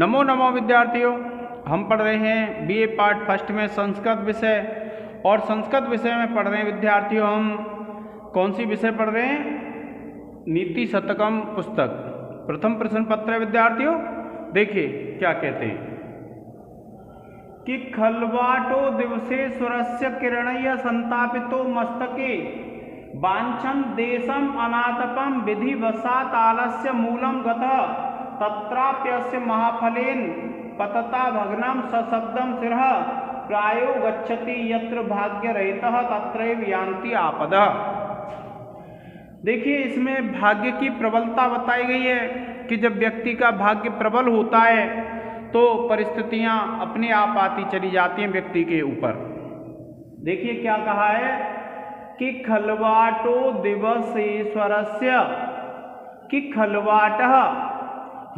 नमो नमो विद्यार्थियों, हम पढ़ रहे हैं बीए पार्ट फर्स्ट में संस्कृत विषय। और संस्कृत विषय में पढ़ रहे हैं विद्यार्थियों, हम कौन सी विषय पढ़ रहे हैं? नीति शतकम पुस्तक। प्रथम प्रश्न पत्र है विद्यार्थियों, देखिए क्या कहते हैं कि खलवाटो दिवसेश्वरस्य किरणय संतापितो मस्तके वांछन देशम अनातपम विधिवशात् आलस्य मूलम गतः तत्राप्यस्य महाफलेन पतता भग्नं सशब्दं शिरः प्रायो गच्छति यत्र भाग्यरहितः तत्रैव यान्ति आपदः। देखिए, इसमें भाग्य की प्रबलता बताई गई है कि जब व्यक्ति का भाग्य प्रबल होता है तो परिस्थितियां अपने आप आती चली जाती हैं व्यक्ति के ऊपर। देखिए क्या कहा है कि खलवाटो दिवसेश्वरस्य, कि खलवाटः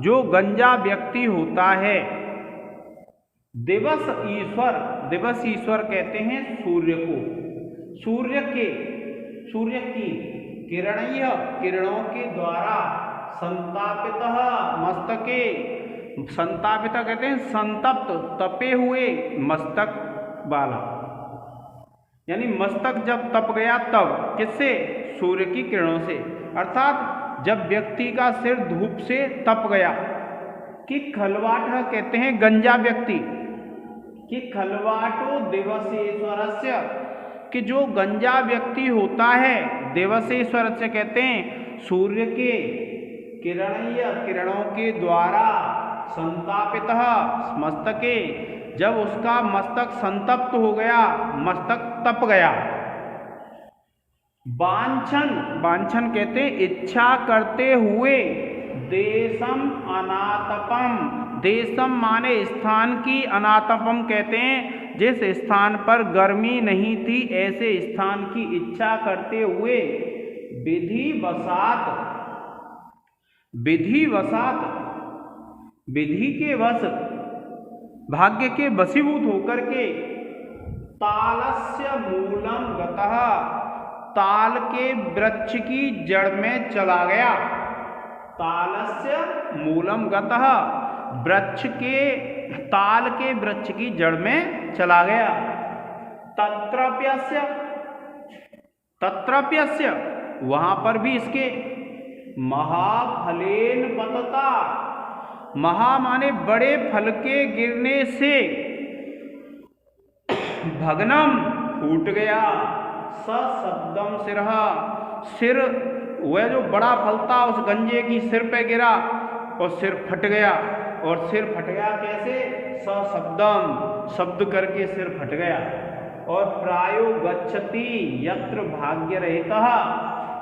जो गंजा व्यक्ति होता है, दिवस ईश्वर, दिवस ईश्वर कहते हैं सूर्य को, सूर्य की किरणीय किरणों के द्वारा संतापितः मस्तके, संतापित कहते हैं संतप्त, तपे हुए मस्तक वाला, यानी मस्तक जब तप गया तब किससे? सूर्य की किरणों से। अर्थात जब व्यक्ति का सिर धूप से तप गया, कि खलवाट कहते हैं गंजा व्यक्ति, कि खलवाटो दिवसेश्वरस्य, कि जो गंजा व्यक्ति होता है, दिवसेश्वर से कहते हैं सूर्य के किरणीय किरणों के द्वारा संतापितः मस्तके, जब उसका मस्तक संतप्त हो गया, मस्तक तप गया। वांछन, वांछन कहते हैं इच्छा करते हुए, देशम अनातपम, देशम माने स्थान की, अनातपम कहते हैं जिस स्थान पर गर्मी नहीं थी ऐसे स्थान की इच्छा करते हुए, विधिवशात्, विधिवशात् विधि के वश, भाग्य के वशीभूत होकर के, तालस्य मूलम गतः, ताल के वृक्ष की जड़ में चला गया। तालस्य मूलम गतः, वृक्ष के, ताल के वृक्ष की जड़ में चला गया। तत्रप्यस्य, तत्रप्यस्य वहां पर भी इसके, महाफलेन पतता, महा माने बड़े फल के गिरने से, भग्नम फूट गया, सशब्दम सिरः, सिर, वह जो बड़ा फल था उस गंजे की सिर पे गिरा और सिर फट गया। और सिर फट गया कैसे? सशब्दम, शब्द करके सिर फट गया। और प्रायो गच्छति यत्र भाग्यरहितः,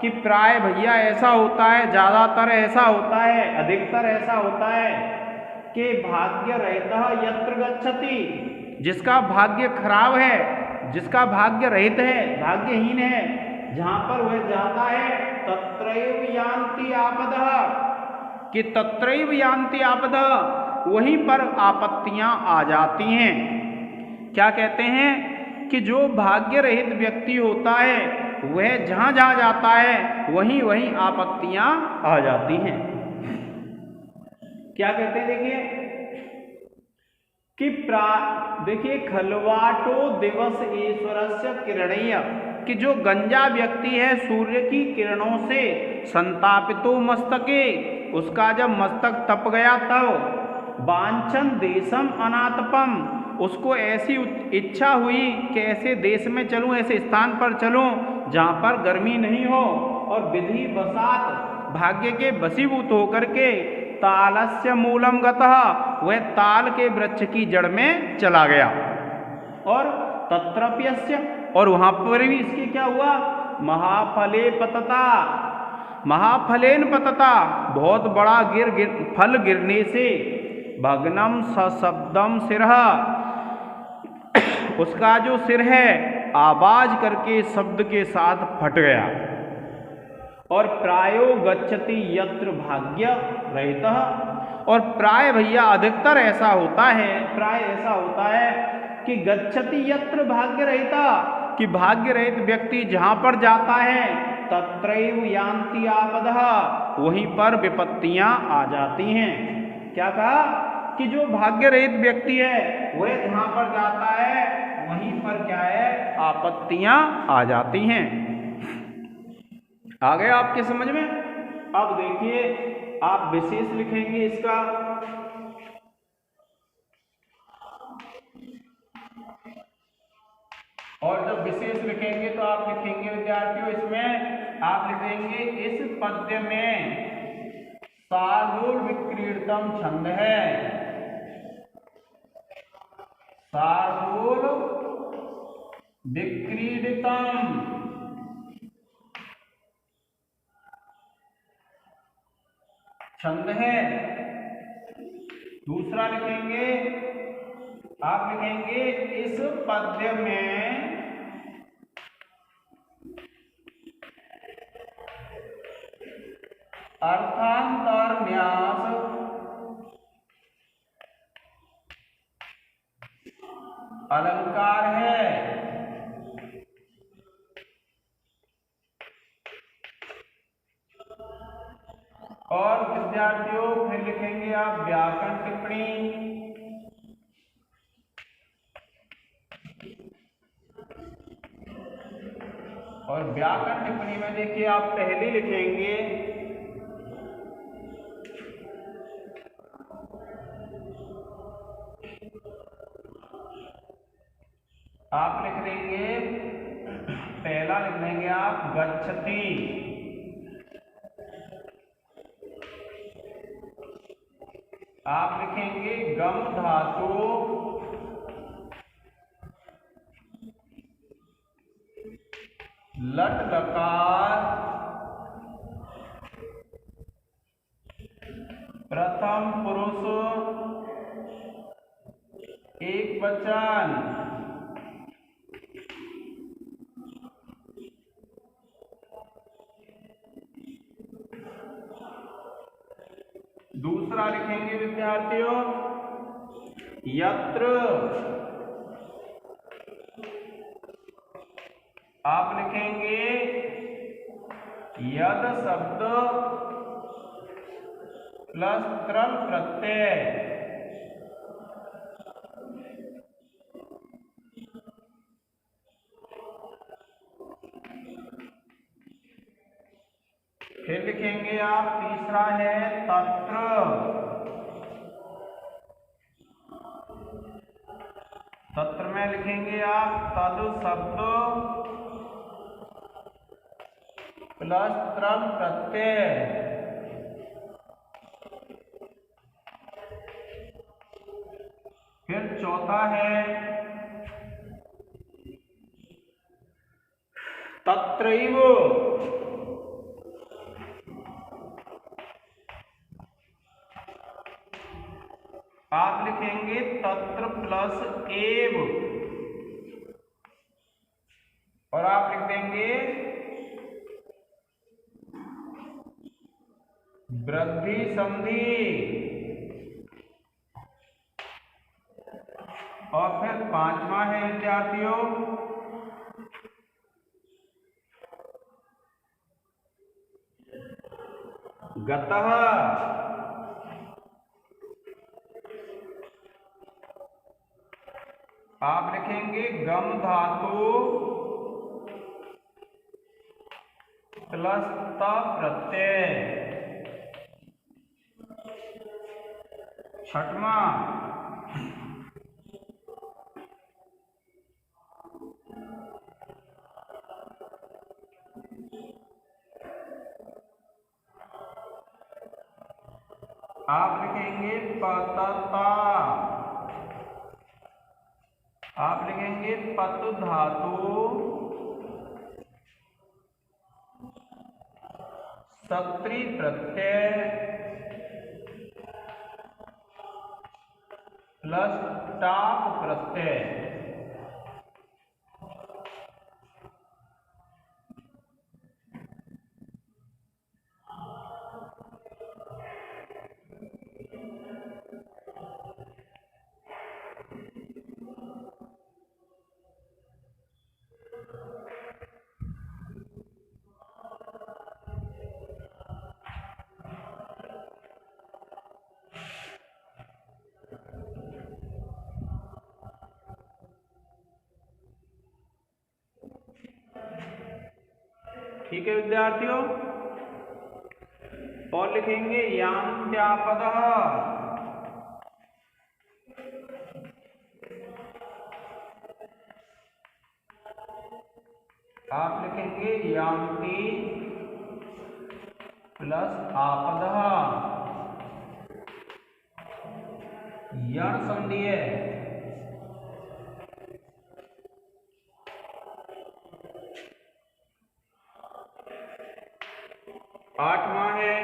कि प्राय भैया ऐसा होता है, ज्यादातर ऐसा होता है, अधिकतर ऐसा होता है कि भाग्यरहितः यत्र गच्छति, जिसका भाग्य खराब है, जिसका भाग्य रहित है, भाग्यहीन है, जहां पर वह जाता है, तत्रैव यान्ति आपदः, कि तत्रैव यान्ति आपदः, वहीं पर आपत्तियां आ जाती हैं। क्या कहते हैं कि जो भाग्य रहित व्यक्ति होता है वह जहां जहां जाता है वहीं वहीं आपत्तियां आ जाती हैं। क्या कहते हैं? देखिए कि देखिए खलवाटो दिवस ईश्वरस्य किरणीय, कि जो गंजा व्यक्ति है सूर्य की किरणों से संतापितो मस्तके, उसका जब मस्तक तप गया तब, वांछन देशम अनातपम, उसको ऐसी इच्छा हुई कि ऐसे देश में चलूं, ऐसे स्थान पर चलूं जहां पर गर्मी नहीं हो, और विधिवशात् भाग्य के वशीभूत होकर के, तालस्य मूलम गतः, वह ताल के वृक्ष की जड़ में चला गया। और तत्रप्यस्य, और वहां पर भी इसके क्या हुआ? महाफले पतता, महाफलेन पतता, बहुत बड़ा फल गिरने से, भग्नम सशब्दम सिरः, उसका जो सिर है आवाज करके शब्द के साथ फट गया। और प्रायो गच्छति यत्र भाग्य रहितः, और प्राय भैया अधिकतर ऐसा होता है, प्राय ऐसा होता है कि गच्छति यत्र भाग्य रहितः, कि भाग्य रहित व्यक्ति जहां पर जाता है, तत्रैव यान्ति आपदः, वहीं पर विपत्तियां आ जाती हैं। क्या कहा कि जो भाग्य रहित व्यक्ति है वह जहां पर जाता है वहीं पर क्या है, आपत्तियां आ जाती हैं। आ गया आपके समझ में? अब देखिए आप विशेष लिखेंगे इसका, और जब विशेष लिखेंगे तो आप लिखेंगे विद्यार्थियों, इसमें आप लिखेंगे इस पद्य में शार्दूल विक्रीडितम छंद है, शार्दूल विक्रीडितम छंद है। दूसरा लिखेंगे, आप लिखेंगे इस पद्य में अर्थांतर न्यास अलंकार है। और विद्यार्थियों फिर लिखेंगे आप व्याकरण टिप्पणी, और व्याकरण टिप्पणी में देखिए आप पहले लिखेंगे आप लिख देंगे, पहला लिख देंगे आप गच्छति, आप लिखेंगे गम धातु लट लकार प्रथम पुरुष एक वचन। दूसरा लिखेंगे विद्यार्थियों यत्र, आप लिखेंगे यद शब्द प्लस त्रल प्रत्यय, फिर लिखेंगे आप तीसरा है तत्र, तत्र में लिखेंगे आप तद शब्द प्लस त्रल प्रत्यय। फिर चौथा है तत्रैव, आप लिखेंगे तत्र प्लस एव, और आप लिख देंगे वृद्धि संधि। और फिर पांचवा है विद्यार्थियों गतः, आप लिखेंगे गम धातु प्लस त प्रत्यय। छठवां आप लिखेंगे पतता, आप लिखेंगे पत धातु सत्री प्रत्यय प्लस टाप प्रत्यय। ठीक है विद्यार्थियों, और लिखेंगे यांत्यापदः। आप लिखेंगे यांति प्लस आपदः, यण संधि है। 8वां है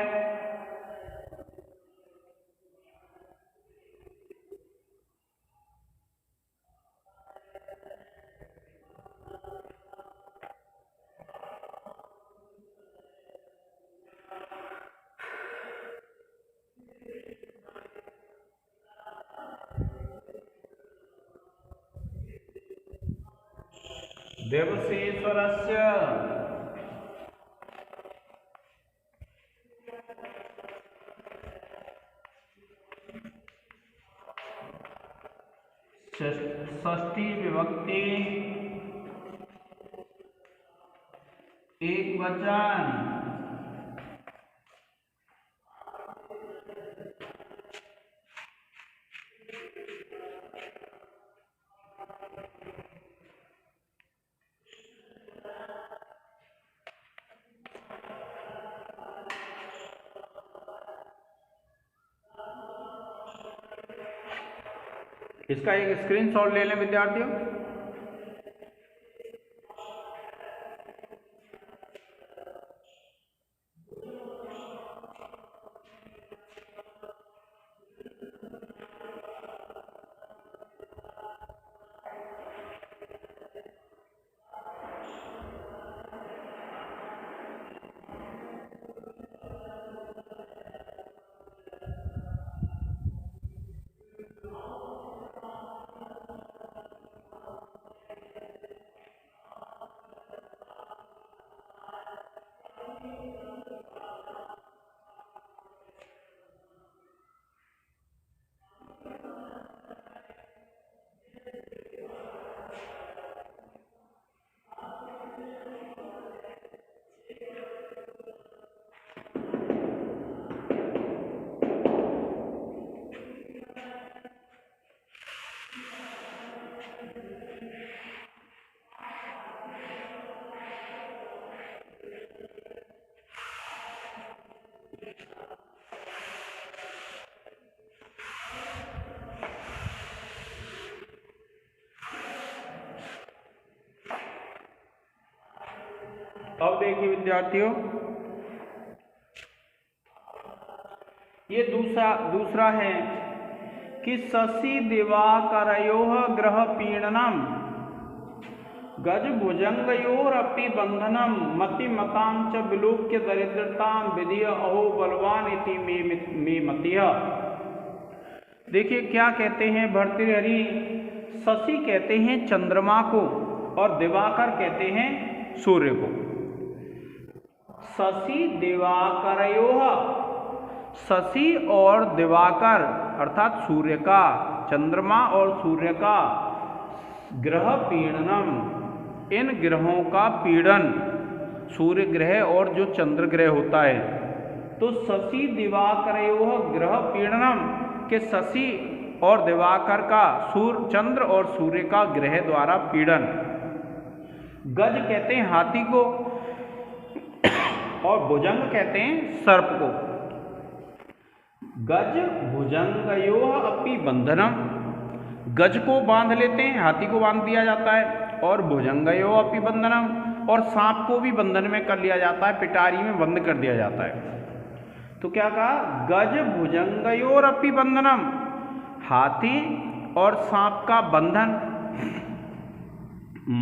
देवसेश्वरस्य। षष्ठी विभक्ति एक वचन। इसका एक स्क्रीनशॉट ले लें विद्यार्थियों। अब देखिए विद्यार्थियों, ये दूसरा है कि शशि दिवाकरयोः ग्रह पीडनम गज भुजंगयोरपि बंधनम मति मतां च विलोक्य दरिद्रतां विधि अहो बलवान इति मे मतिः। देखिए क्या कहते हैं भर्तृहरि, शशि कहते हैं चंद्रमा को और दिवाकर कहते हैं सूर्य को। शशि दिवाकरयोः, शशि और दिवाकर अर्थात सूर्य का, चंद्रमा और सूर्य का, ग्रह पीडनम, इन ग्रहों का पीड़न, सूर्य ग्रह और जो चंद्र ग्रह होता है। तो शशि दिवाकरयोः ग्रह पीडनम के शशि और दिवाकर का, चंद्र और सूर्य का ग्रह द्वारा पीड़न। गज कहते हैं हाथी को और भुजंग कहते हैं सर्प को। गज भुजंगयोः अपि बंधनम, गज को बांध लेते हैं, हाथी को बांध दिया जाता है, और भुजंगयोः अपि बंधनम, और सांप को भी बंधन में कर लिया जाता है, पिटारी में बंद कर दिया जाता है। तो क्या कहा, गज भुजंगयोरपि बंधनम, हाथी और सांप का बंधन।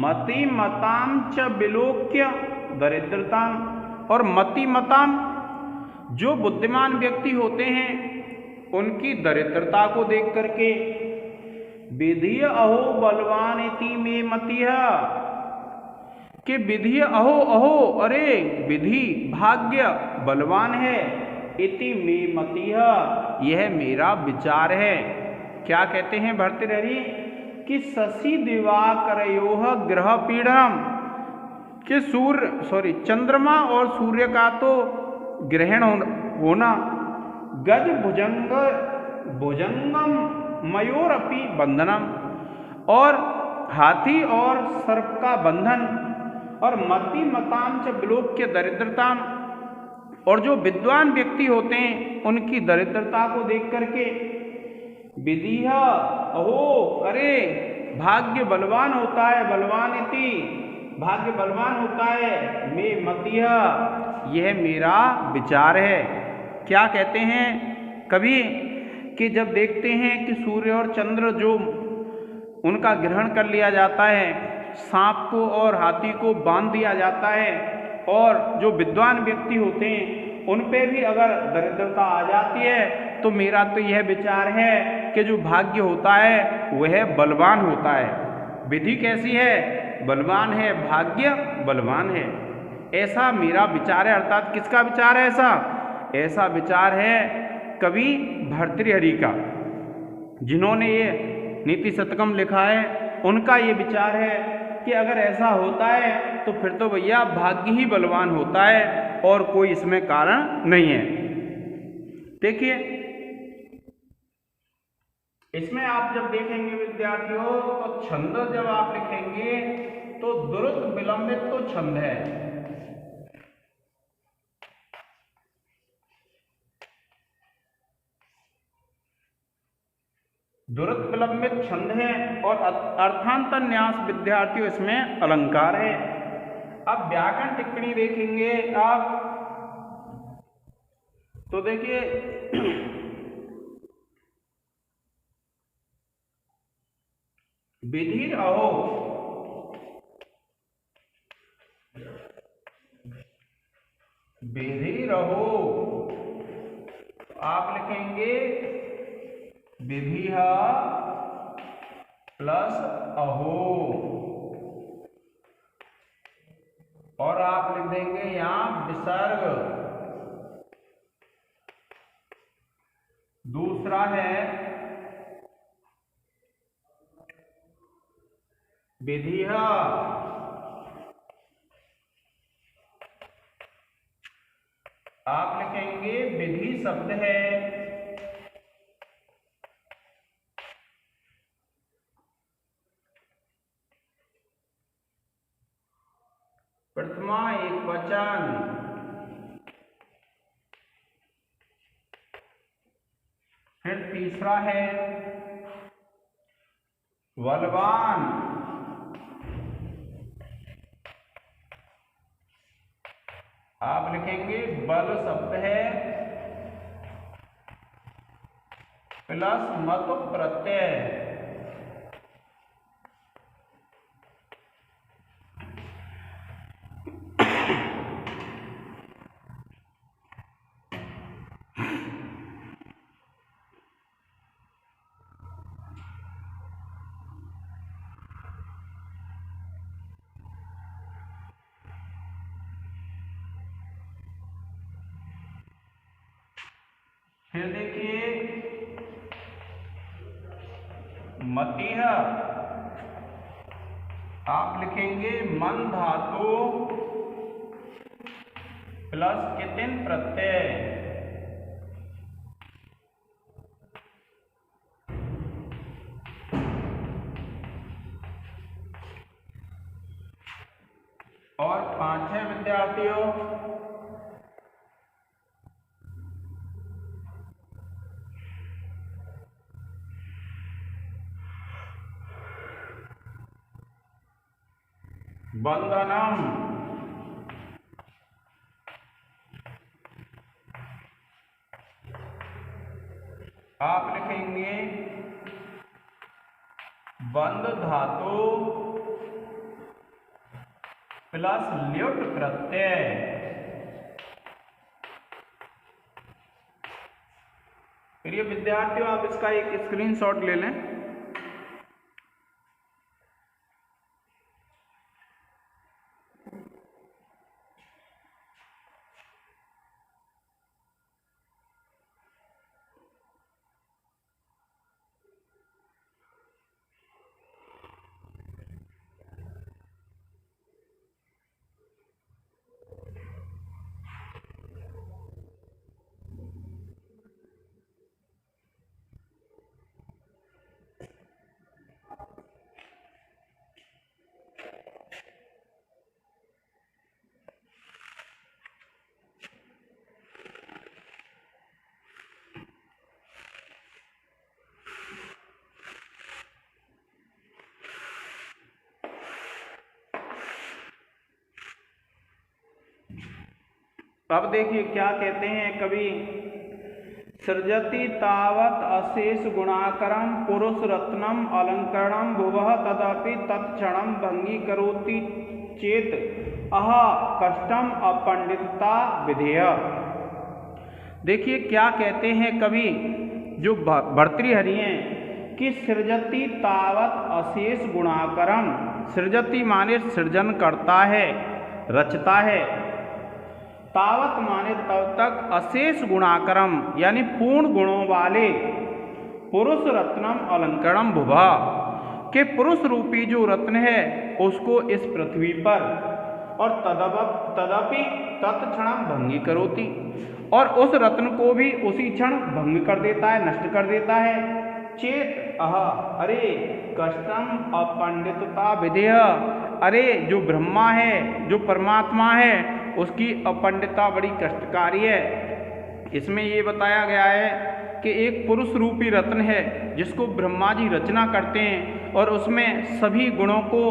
मति मताम च विलोक्य दरिद्रताम, और मति मताम, जो बुद्धिमान व्यक्ति होते हैं उनकी दरिद्रता को देख करके, विधि अहो बलवान इति मे मतिः, कि विधि अहो अहो, अरे विधि भाग्य बलवान है, इति मे मतिः, यह मेरा विचार है। क्या कहते हैं भर्तृहरि कि शशि दिवाकरयोः ग्रह पीडनम, कि चंद्रमा और सूर्य का तो ग्रहण होना, गज भुजंग भुजंगम मयूरपि बंधनम, और हाथी और सर्प का बंधन, और मति मतांच विलोक्य दरिद्रताम, और जो विद्वान व्यक्ति होते हैं उनकी दरिद्रता को देख करके विधिह अहो, अरे भाग्य बलवान होता है, बलवान इति भाग्य बलवान होता है, मे मतिह, यह मेरा विचार है। क्या कहते हैं कवि कि जब देखते हैं कि सूर्य और चंद्र जो उनका ग्रहण कर लिया जाता है, सांप को और हाथी को बांध दिया जाता है, और जो विद्वान व्यक्ति होते हैं उन पे भी अगर दरिद्रता आ जाती है, तो मेरा तो यह विचार है कि जो भाग्य होता है वह बलवान होता है। विधि कैसी है? बलवान है, भाग्य बलवान है, ऐसा मेरा विचार है। अर्थात किसका विचार है ऐसा? ऐसा विचार है कवि भर्तृहरि का, जिन्होंने ये नीति शतकम लिखा है, उनका ये विचार है कि अगर ऐसा होता है तो फिर तो भैया भाग्य ही बलवान होता है और कोई इसमें कारण नहीं है। देखिए इसमें आप जब देखेंगे विद्यार्थियों, तो छंद जब आप लिखेंगे तो द्रुत विलंबित तो छंद है, द्रुत विलंबित छंद है, और अर्थांतर न्यास विद्यार्थियों इसमें अलंकार है। अब व्याकरण टिप्पणी देखेंगे आप, तो देखिए विधिर अहो, विधिर अहो, आप लिखेंगे विधिः प्लस अहो, और आप लिख देंगे यहां विसर्ग। दूसरा है विधिः, आप लिखेंगे विधि शब्द है प्रथमा एक वचन, फिर तीसरा है बलवान, आप लिखेंगे बल शब्द है प्लस मत प्रत्यय, फिर देखिए मतिह, आप लिखेंगे मन धातु प्लस कितिन प्रत्यय, और 5 है विद्यार्थियों बंधनम, आप लिखेंगे बंध धातु प्लस ल्युट प्रत्यय, प्रिय विद्यार्थियों आप इसका एक स्क्रीनशॉट ले लें। अब देखिए क्या कहते हैं कवि, सृजति तावत अशेष गुणाकरम पुरुष रत्नम अलंकरणम भुवः तदपि तत्क्षणम भंगी करोति चेत अह कष्टम अपंडितता विधेय। देखिए क्या कहते हैं कवि जो भर्तृहरि हैं कि सृजति तावत अशेष गुणाकरम, सृजति माने सृजन करता है, रचता है, तावत माने तब तक, अशेष गुणाकरम यानी पूर्ण गुणों वाले, पुरुष रत्नम अलंकरणम भुवा के पुरुष रूपी जो रत्न है उसको इस पृथ्वी पर, और तदपि तत्क्षणम भंगी करोति, और उस रत्न को भी उसी क्षण भंग कर देता है, नष्ट कर देता है। चेत अह, अरे कष्टम अपंडितता विधेय, अरे जो ब्रह्मा है, जो परमात्मा है, उसकी अपंडितता बड़ी कष्टकारी है। इसमें ये बताया गया है कि एक पुरुष रूपी रत्न है जिसको ब्रह्मा जी रचना करते हैं और उसमें सभी गुणों को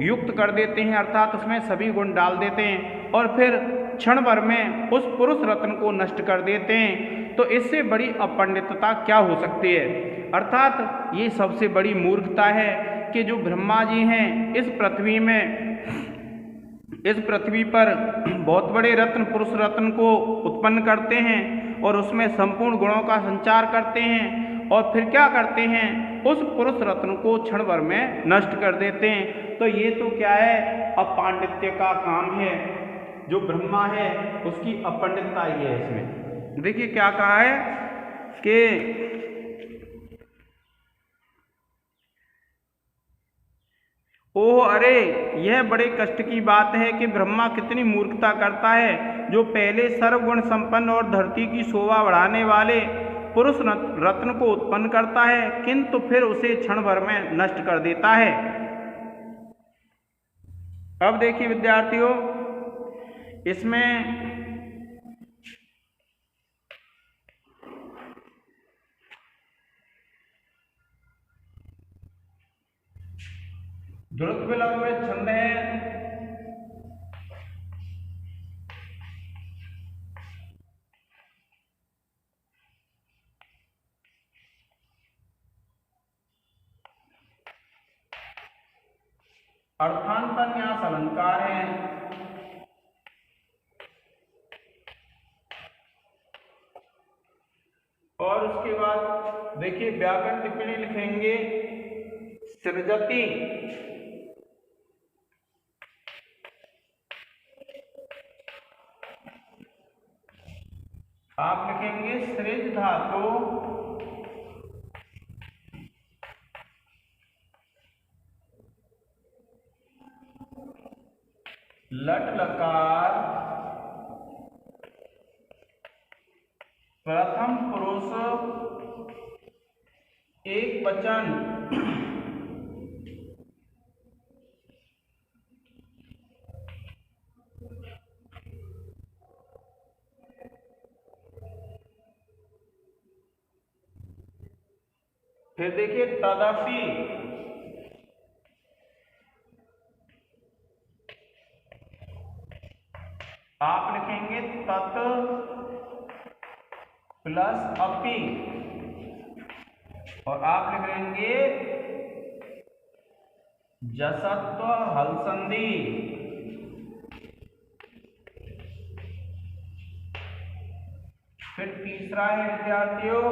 युक्त कर देते हैं, अर्थात उसमें सभी गुण डाल देते हैं और फिर क्षण भर में उस पुरुष रत्न को नष्ट कर देते हैं। तो इससे बड़ी अपंडितता क्या हो सकती है? अर्थात ये सबसे बड़ी मूर्खता है कि जो ब्रह्मा जी हैं इस पृथ्वी पर बहुत बड़े रत्न, पुरुष रत्न को उत्पन्न करते हैं और उसमें संपूर्ण गुणों का संचार करते हैं और फिर क्या करते हैं, उस पुरुष रत्न को क्षण भर में नष्ट कर देते हैं। तो ये तो क्या है, अपांडित्य का काम है। जो ब्रह्मा है उसकी अपंडितता ही है इसमें। देखिए क्या कहा है कि ओह अरे, यह बड़े कष्ट की बात है कि ब्रह्मा कितनी मूर्खता करता है, जो पहले सर्वगुण संपन्न और धरती की शोभा बढ़ाने वाले पुरुष रत्न को उत्पन्न करता है किंतु फिर उसे क्षण भर में नष्ट कर देता है। अब देखिए विद्यार्थियों, इसमें द्रुत विलंब में छंद है, अर्थांतन्यास अलंकार है, और उसके बाद देखिए व्याकरण टिप्पणी लिखेंगे सृजति, आप लिखेंगे सृज धातु लट लकार प्रथम पुरुष एक वचन फिर देखिए तदपि आप लिखेंगे तत् प्लस अपि और आप लिख लेंगे जसत्व हल संधि। फिर तीसरा है विद्यार्थियों,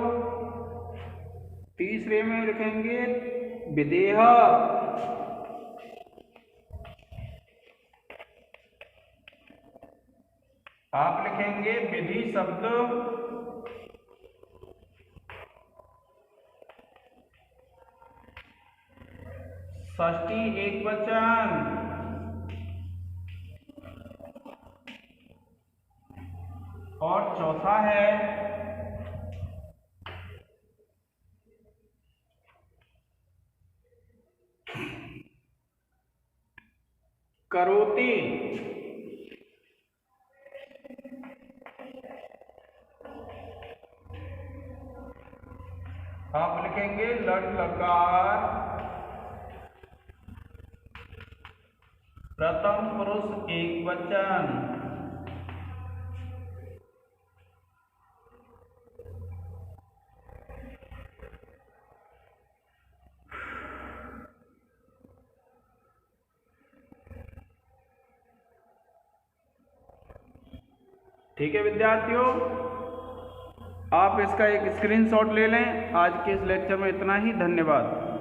तीसरे में लिखेंगे विदेह, आप लिखेंगे विधि शब्द षष्ठी एक वचन, और चौथा है करोति। आप लिखेंगे लट लकार प्रथम पुरुष एक वचन, ठीक है विद्यार्थियों, आप इसका एक स्क्रीनशॉट ले लें। आज के इस लेक्चर में इतना ही। धन्यवाद।